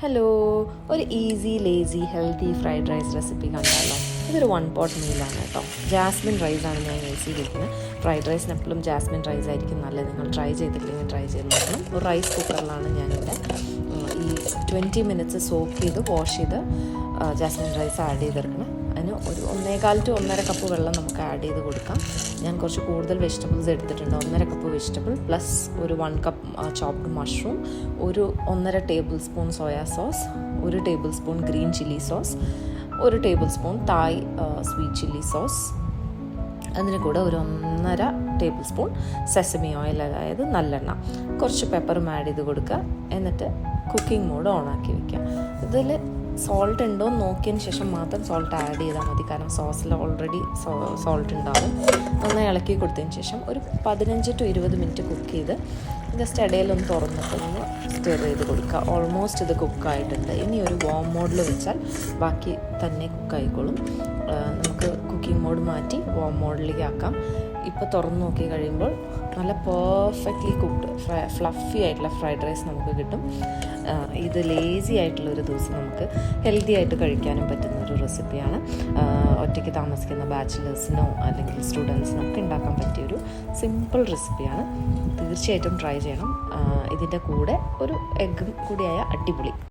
Hello, ഒരു easy lazy healthy fried rice recipe കണ്ടാലോ. ഇതൊരു 1 pot മീലാണ് കേട്ടോ. ജാസ്മിൻ റൈസാണ് ഞാൻ യൂസ് ചെയ്തിരിക്കുന്നത്. ഫ്രൈഡ് റൈസിന് എപ്പോഴും ജാസ്മിൻ റൈസ് ആയിരിക്കും നല്ലത്. നിങ്ങൾ ട്രൈ ചെയ്തിട്ടില്ലെങ്കിൽ ട്രൈ ചെയ്ത് നോക്കണം. ഒരു റൈസ് കുക്കറിലാണ് ഞാനിവിടെ ഈ 20 minutes സോക്ക് ചെയ്ത് വാഷ് ചെയ്ത് ജാസ്മിൻ റൈസ് ആഡ് ചെയ്തെടുക്കണം. അതിന് ഒരു 1.25 to 1.5 കപ്പ് വെള്ളം നമുക്ക് ആഡ് ചെയ്ത് കൊടുക്കാം. ഞാൻ കുറച്ച് കൂടുതൽ വെജിറ്റബിൾസ് എടുത്തിട്ടുണ്ട്. 1.5 കപ്പ് വെജിറ്റബിൾ പ്ലസ് ഒരു 1 കപ്പ് ചോപ്ഡ് മഷ്റൂം, ഒരു 1.5 table spoon soya sauce, 1 table spoon green chilli sauce, 1 table spoon Thai sweet chilli sauce, അതിന് കൂടെ ഒരു 1.5 ടേബിൾ സ്പൂൺ സെസമി ഓയിൽ, അതായത് നല്ലെണ്ണ, കുറച്ച് പെപ്പറും ആഡ് ചെയ്ത് കൊടുക്കുക. എന്നിട്ട് കുക്കിംഗ് മോഡ് ഓണാക്കി വയ്ക്കുക. ഇതിൽ സോൾട്ട് ഉണ്ടോ എന്ന് നോക്കിയതിന് ശേഷം മാത്രം സോൾട്ട് ആഡ് ചെയ്താൽ മതി, കാരണം സോസിൽ ഓൾറെഡി സോൾട്ട് ഉണ്ടാവും. നന്നായി ഇളക്കി കൊടുത്തതിന് ശേഷം ഒരു 15 to 20 minutes കുക്ക് ചെയ്ത് ജസ്റ്റ് ഇടയിലൊന്ന് തുറന്നിട്ടൊന്ന് സ്റ്റെർ ചെയ്ത് കൊടുക്കുക. ഓൾമോസ്റ്റ് ഇത് കുക്കായിട്ടുണ്ട്. ഇനി ഒരു വാം മോഡിൽ വെച്ചാൽ ബാക്കി തന്നെ കുക്കായിക്കോളും. നമുക്ക് കുക്കിംഗ് മോഡ് മാറ്റി വാം മോഡിലേക്ക് ആക്കാം. ഇപ്പോൾ തുറന്ന് നോക്കി കഴിയുമ്പോൾ നല്ല പെർഫെക്റ്റ്ലി കുക്ക്ഡ് ഫ്ലഫി ആയിട്ടുള്ള ഫ്രൈഡ് റൈസ് നമുക്ക് കിട്ടും. ഇത് ലേസി ആയിട്ടുള്ളൊരു ദിവസം നമുക്ക് ഹെൽത്തി ആയിട്ട് കഴിക്കാനും പറ്റുന്ന ഒരു റെസിപ്പിയാണ്. ഒറ്റയ്ക്ക് താമസിക്കുന്ന ബാച്ചിലേഴ്സിനോ അല്ലെങ്കിൽ സ്റ്റുഡൻസിനോ ഒക്കെ ഉണ്ടാക്കാൻ പറ്റിയൊരു സിമ്പിൾ റെസിപ്പിയാണ്. തീർച്ചയായിട്ടും ട്രൈ ചെയ്യണം. ഇതിൻ്റെ കൂടെ ഒരു എഗ്ഗും കൂടിയായ അടിപൊളി.